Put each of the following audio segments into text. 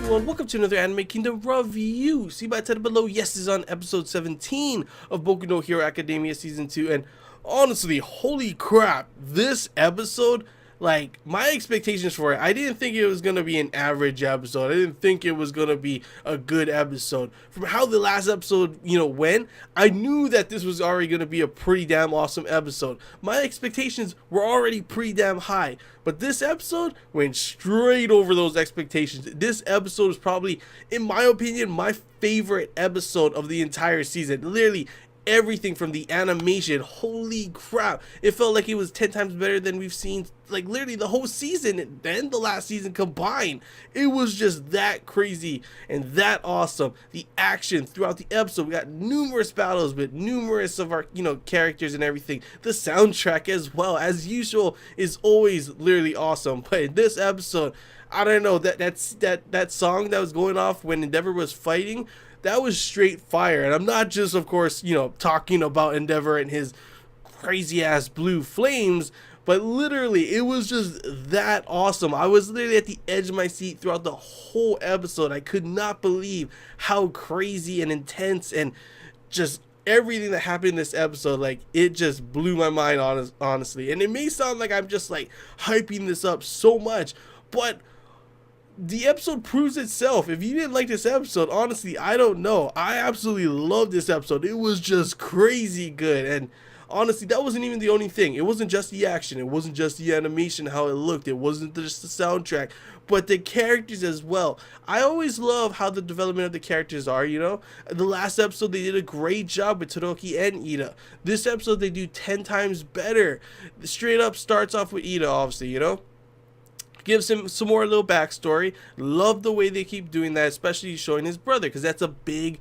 Welcome to another Anime Kingdom review. See by title below, yes, this is on episode 17 of Boku no Hero Academia season 2, and honestly, holy crap, this episode, like, my expectations for it, I didn't think it was gonna be an average episode. I didn't think it was gonna be a good episode. From how the last episode, went, I knew that this was already gonna be a pretty damn awesome episode. My expectations were already pretty damn high, but this episode went straight over those expectations. This episode is probably, in my opinion, my favorite episode of the entire season. Literally, everything from the animation, holy crap, it felt like it was 10 times better than we've seen, like, literally the whole season and the last season combined. It was just that crazy and that awesome. The action throughout the episode, we got numerous battles with numerous of our characters and everything. The soundtrack as well, as usual, is always literally awesome. But in this episode, I don't know, that song that was going off when Endeavor was fighting, that was straight fire. And I'm not just, of course, talking about Endeavor and his crazy ass blue flames, but literally it was just that awesome. I was literally at the edge of my seat throughout the whole episode. I could not believe how crazy and intense and just everything that happened in this episode, like, it just blew my mind, honestly. And it may sound like I'm just like hyping this up so much, but the episode proves itself. If you didn't like this episode, honestly, I don't know. I absolutely loved this episode. It was just crazy good. And honestly, that wasn't even the only thing. It wasn't just the action. It wasn't just the animation, how it looked. It wasn't just the soundtrack, but the characters as well. I always love how the development of the characters are, The last episode, they did a great job with Todoroki and Ida. This episode, they do 10 times better. Straight up starts off with Ida, obviously, gives him some more little backstory. Love the way they keep doing that, especially showing his brother, because that's a big,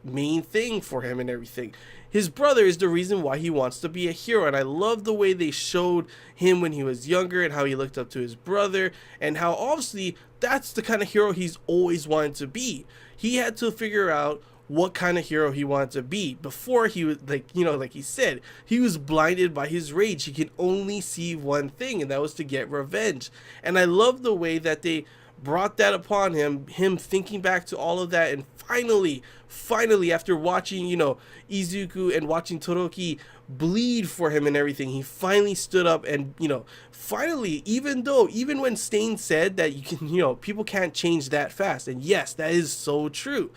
main thing for him and everything. His brother is the reason why he wants to be a hero, and I love the way they showed him when he was younger and how he looked up to his brother, and how obviously that's the kind of hero he's always wanted to be. He had to figure out what kind of hero he wanted to be. Before, he was like he said, he was blinded by his rage. He could only see one thing, and that was to get revenge. And I love the way that they brought that upon him thinking back to all of that, and finally after watching Izuku and watching Todoroki bleed for him and everything, he finally stood up and finally, even when Stain said that people can't change that fast, and yes, that is so true.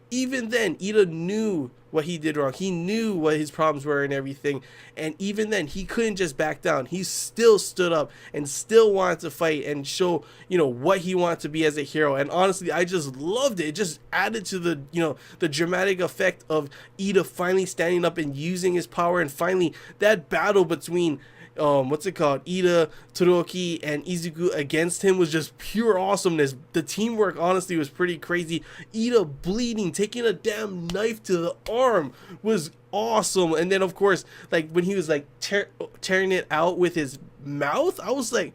Even then, Ida knew what he did wrong. He knew what his problems were and everything. And even then, he couldn't just back down. He still stood up and still wanted to fight and show, what he wanted to be as a hero. And honestly, I just loved it. It just added to the, the dramatic effect of Ida finally standing up and using his power. And finally, that battle between Ida, Todoroki, and Izuku against him was just pure awesomeness. The teamwork, honestly, was pretty crazy. Ida bleeding, taking a damn knife to the arm was awesome. And then, of course, like, when he was, like, tearing it out with his mouth, I was like,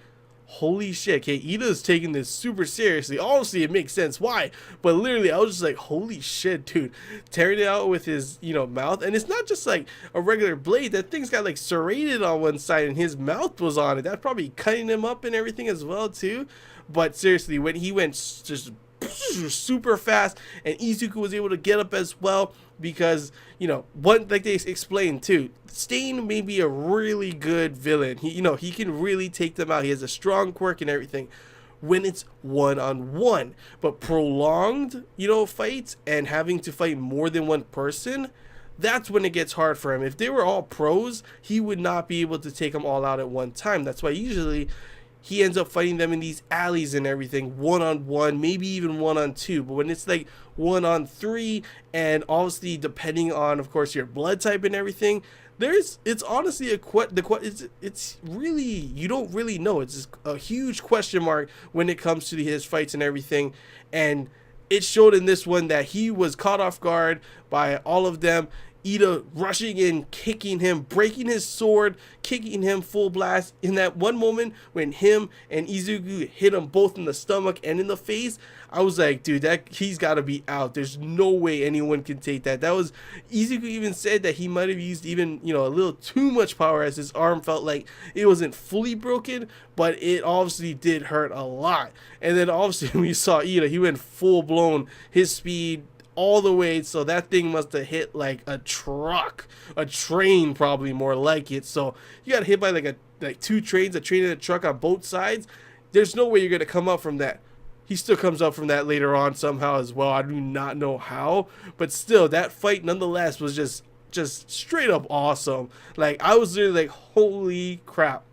holy shit, okay, Ida's taking this super seriously. Obviously, it makes sense why, but literally, I was just like, holy shit, dude, tearing it out with his, mouth. And it's not just like a regular blade. That thing's got like serrated on one side, and his mouth was on it. That's probably cutting him up and everything as well too. But seriously, when he went just super fast, and Izuku was able to get up as well, because like they explained too, Stain may be a really good villain. He can really take them out. He has a strong quirk and everything when it's one-on-one, but prolonged fights and having to fight more than one person, that's when it gets hard for him. If they were all pros, he would not be able to take them all out at one time. That's why usually he ends up fighting them in these alleys and everything, one-on-one, maybe even one-on-two. But when it's like one-on-three, and obviously depending on, of course, your blood type and everything, it's honestly it's really, you don't really know. It's just a huge question mark when it comes to his fights and everything. And it showed in this one that he was caught off guard by all of them. Ida rushing in, kicking him, breaking his sword, kicking him full blast. In that one moment when him and Izuku hit him both in the stomach and in the face, I was like, dude, that he's got to be out. There's no way anyone can take that. That was, Izuku even said that he might have used even, a little too much power, as his arm felt like it wasn't fully broken, but it obviously did hurt a lot. And then obviously when we saw Ida, he went full blown, his speed all the way, so that thing must have hit like a truck, a train probably more like it. So you got hit by like two trains, a train and a truck on both sides. There's no way you're gonna come up from that. He still comes up from that later on somehow as well. I do not know how, but still, that fight nonetheless was just straight up awesome. Like, I was literally like, holy crap.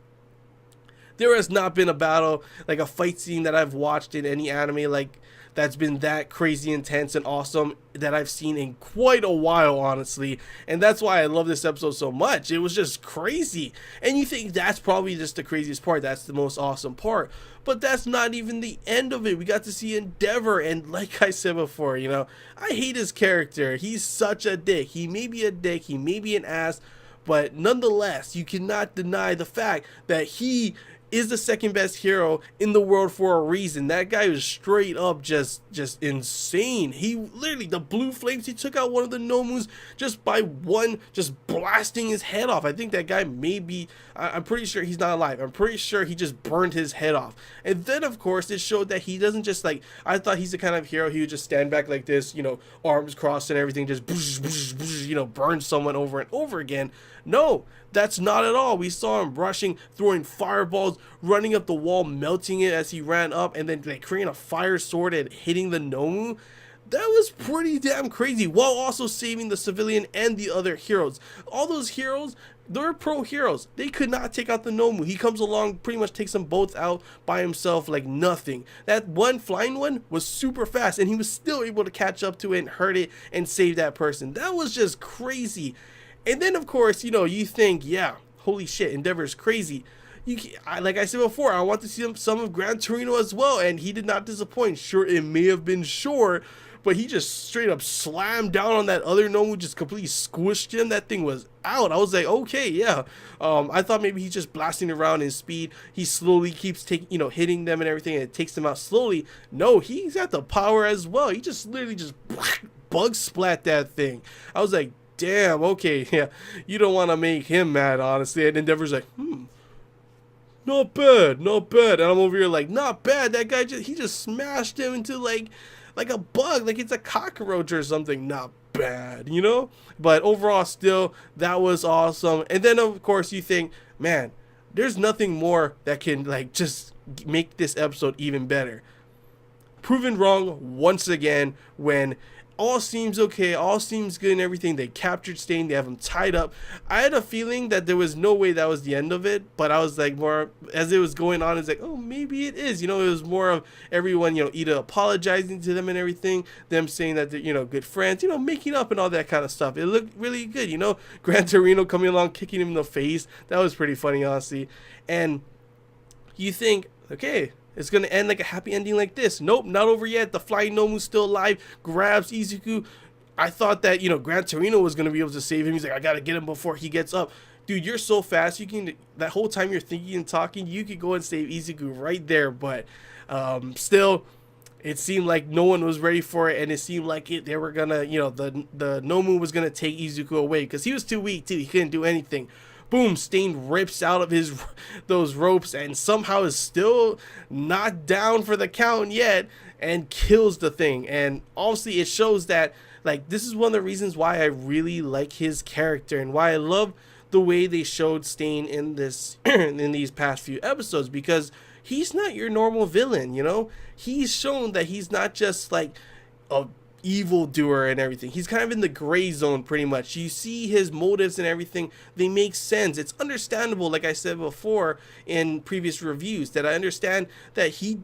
There has not been a battle, like a fight scene that I've watched in any anime like that's been that crazy intense and awesome that I've seen in quite a while, honestly. And that's why I love this episode so much. It was just crazy. And you think that's probably just the craziest part. That's the most awesome part. But that's not even the end of it. We got to see Endeavor. And like I said before, I hate his character. He's such a dick. He may be a dick. He may be an ass. But nonetheless, you cannot deny the fact that he is the second best hero in the world for a reason. That guy was straight up just insane. He literally, the blue flames, he took out one of the Nomus just by just blasting his head off. I think that guy I'm pretty sure he's not alive. I'm pretty sure he just burned his head off. And then of course it showed that he doesn't just I thought he's the kind of hero he would just stand back like this, arms crossed and everything, just burn someone over and over again. No, that's not at all. We saw him rushing, throwing fireballs, running up the wall, melting it as he ran up, and then creating a fire sword and hitting the Nomu. That was pretty damn crazy, while also saving the civilian and the other heroes. All those heroes, they're pro heroes. They could not take out the Nomu. He comes along, pretty much takes them both out by himself like nothing. That one flying one was super fast, and he was still able to catch up to it and hurt it and save that person. That was just crazy. And then, of course, you think, yeah, holy shit, Endeavor is crazy. Like I said before, I want to see some of Gran Torino as well, and he did not disappoint. Sure, it may have been short, but he just straight up slammed down on that other Nomu, just completely squished him. That thing was out. I was like, okay, yeah. I thought maybe he's just blasting around in speed. He slowly keeps hitting them and everything, and it takes them out slowly. No, he's got the power as well. He just literally just bug splat that thing. I was like, damn, okay, yeah, you don't want to make him mad, honestly. And Endeavor's like, not bad, not bad. And I'm over here like, not bad. That guy he just smashed him into like a bug, like it's a cockroach or something. Not bad, But overall, still, that was awesome. And then of course you think, man, there's nothing more that can just make this episode even better. Proven wrong once again when all seems okay, all seems good and everything. They captured Stain, they have him tied up. I had a feeling that there was no way that was the end of it, but I was like, more as it was going on, it's like, oh, maybe it is. It was more of everyone, Ida apologizing to them and everything, them saying that they're, good friends, making up and all that kind of stuff. It looked really good, Gran Torino coming along, kicking him in the face. That was pretty funny, honestly. And you think, okay, it's going to end like a happy ending like this. Nope, not over yet. The flying Nomu's still alive, grabs Izuku. I thought that, Gran Torino was going to be able to save him. He's like, I got to get him before he gets up. Dude, you're so fast. That whole time you're thinking and talking, you could go and save Izuku right there. But still, it seemed like no one was ready for it. And it seemed like they were going to, the Nomu was going to take Izuku away because he was too weak, too. He couldn't do anything. Boom, Stain rips out of those ropes and somehow is still not down for the count yet and kills the thing. And obviously it shows that this is one of the reasons why I really like his character and why I love the way they showed Stain in these past few episodes, because he's not your normal villain, He's shown that he's not just a evil doer and everything. He's kind of in the gray zone pretty much. You see his motives and everything, they make sense. It's understandable, like I said before in previous reviews, that I understand that he,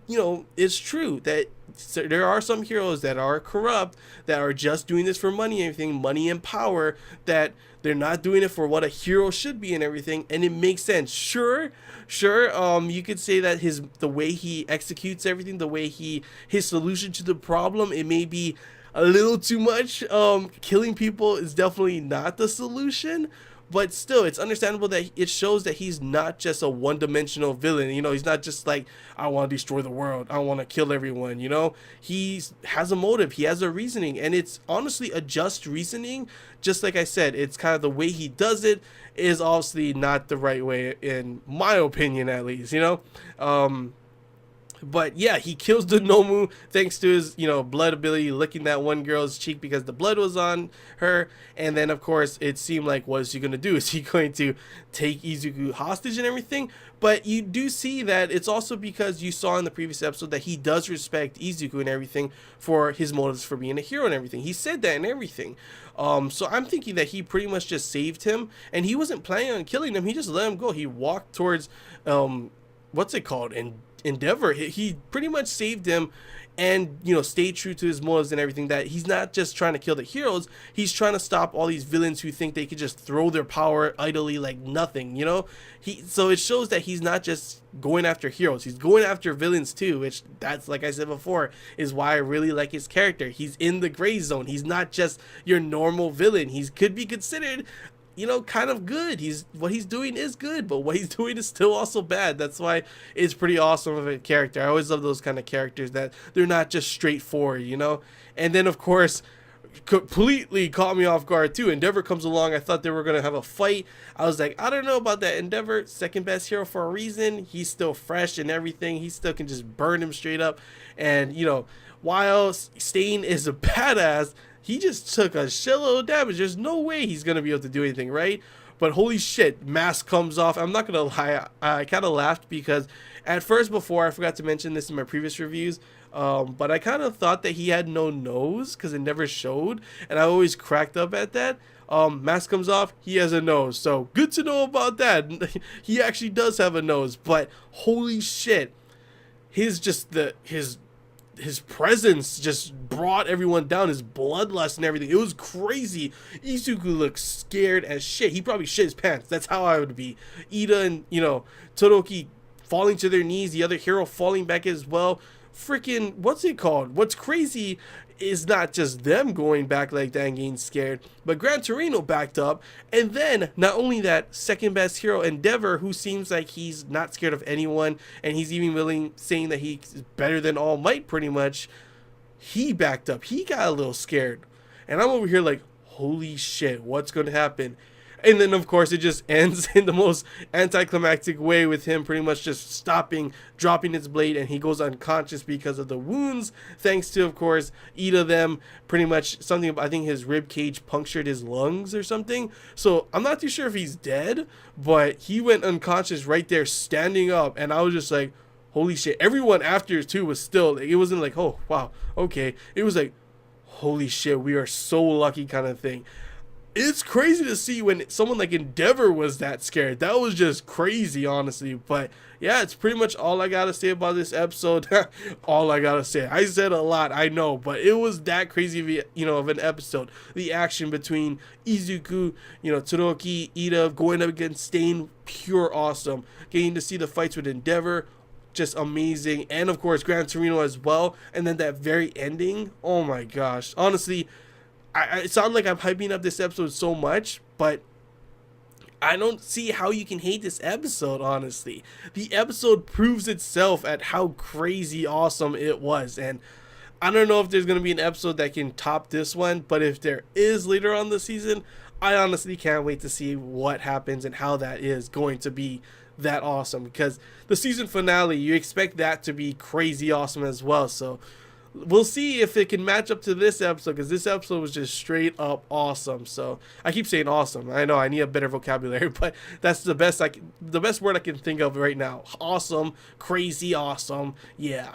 is true, that there are some heroes that are corrupt, that are just doing this for money and everything, money and power, that They're not doing it for what a hero should be and everything, and it makes sense. Sure, you could say that the way he executes everything, his solution to the problem, it may be a little too much. Killing people is definitely not the solution, but still, it's understandable that it shows that he's not just a one-dimensional villain. You know, he's not just like, I want to destroy the world, I want to kill everyone. You know, he has a motive, he has a reasoning, and it's honestly a just reasoning. Just like I said, it's kind of the way he does it is obviously not the right way, in my opinion, at least. You know, but yeah, he kills the Nomu thanks to his, you know, blood ability, licking that one girl's cheek because the blood was on her. And then, of course, it seemed like, what is he going to do? Is he going to take Izuku hostage and everything? But you do see that it's also because you saw in the previous episode that he does respect Izuku and everything for his motives for being a hero and everything. He said that and everything. So I'm thinking that he pretty much just saved him, and he wasn't planning on killing him. He just let him go. He walked towards, what's it called? Endeavor. He pretty much saved him, and, you know, stayed true to his motives and everything, that he's not just trying to kill the heroes, he's trying to stop all these villains who think they could just throw their power idly like nothing, you know. So it shows that he's not just going after heroes, he's going after villains too, which, that's, like I said before, is why I really like his character. He's in the gray zone. He's not just your normal villain. He could be considered, you know, kind of good. What he's doing is good, but what he's doing is still also bad. That's why it's pretty awesome of a character. I always love those kind of characters that they're not just straightforward, you know. And then, of course, completely caught me off guard too, Endeavor comes along. I thought they were gonna have a fight. I was like, I don't know about that. Endeavor, second best hero for a reason. He's still fresh and everything. He still can just burn him straight up. And, you know, while Stain is a badass, he just took a shitload of damage. There's no way he's going to be able to do anything, right? But holy shit, mask comes off. I'm not going to lie, I kind of laughed because at first, before, I forgot to mention this in my previous reviews, but I kind of thought that he had no nose because it never showed, and I always cracked up at that. Mask comes off, he has a nose, so good to know about that. He actually does have a nose, but holy shit, his presence just brought everyone down, his bloodlust and everything. It was crazy. Izuku looked scared as shit. He probably shit his pants. That's how I would be. Ida and, you know, Todoroki falling to their knees, the other hero falling back as well. Freaking, what's it called? What's crazy is not just them going back like that and getting scared, but Gran Torino backed up, and then not only that, second best hero Endeavor, who seems like he's not scared of anyone, and he's even willing, saying that he's better than All Might pretty much, he backed up. He got a little scared, and I'm over here like, holy shit, what's going to happen? And then, of course, it just ends in the most anticlimactic way with him pretty much just stopping, dropping his blade, and he goes unconscious because of the wounds, thanks to, of course, Ida them pretty much something, I think his rib cage punctured his lungs or something. So I'm not too sure if he's dead, but he went unconscious right there standing up, and I was just like, holy shit. Everyone after too was still, it wasn't like, oh, wow, okay. It was like, holy shit, we are so lucky kind of thing. It's crazy to see when someone like Endeavor was that scared. That was just crazy, honestly. But yeah, it's pretty much all I gotta say about this episode. All I gotta say. I said a lot, I know, but it was that crazy of, you know, of an episode. The action between Izuku, you know, Todoroki, Ida going up against Stain, pure awesome. Getting to see the fights with Endeavor, just amazing. And of course, Gran Torino as well. And then that very ending, oh my gosh. Honestly, it sounds like I'm hyping up this episode so much, but I don't see how you can hate this episode, honestly. The episode proves itself at how crazy awesome it was, and I don't know if there's going to be an episode that can top this one, but if there is later on the season, I honestly can't wait to see what happens and how that is going to be that awesome, because the season finale, you expect that to be crazy awesome as well, so we'll see if it can match up to this episode, because this episode was just straight up awesome. So I keep saying awesome. I know I need a better vocabulary, but that's the best word I can think of right now. Awesome, crazy, awesome. Yeah.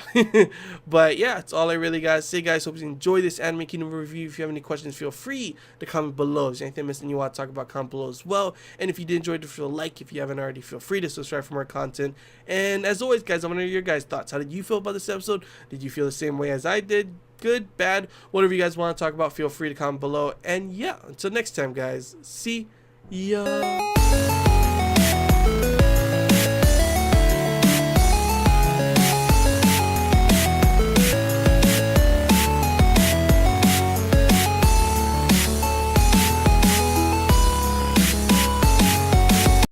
But yeah, that's all I really gotta say, guys. Hope you enjoy this Anime Kingdom review. If you have any questions, feel free to comment below. If there's anything missing you want to talk about, comment below as well. And if you did enjoy it, feel like. If you haven't already, feel free to subscribe for more content. And as always, guys, I want to hear your guys' thoughts. How did you feel about this episode? Did you feel the same way as I did? Good, bad, whatever you guys want to talk about, feel free to comment below. And yeah, until next time, guys, see Yeah.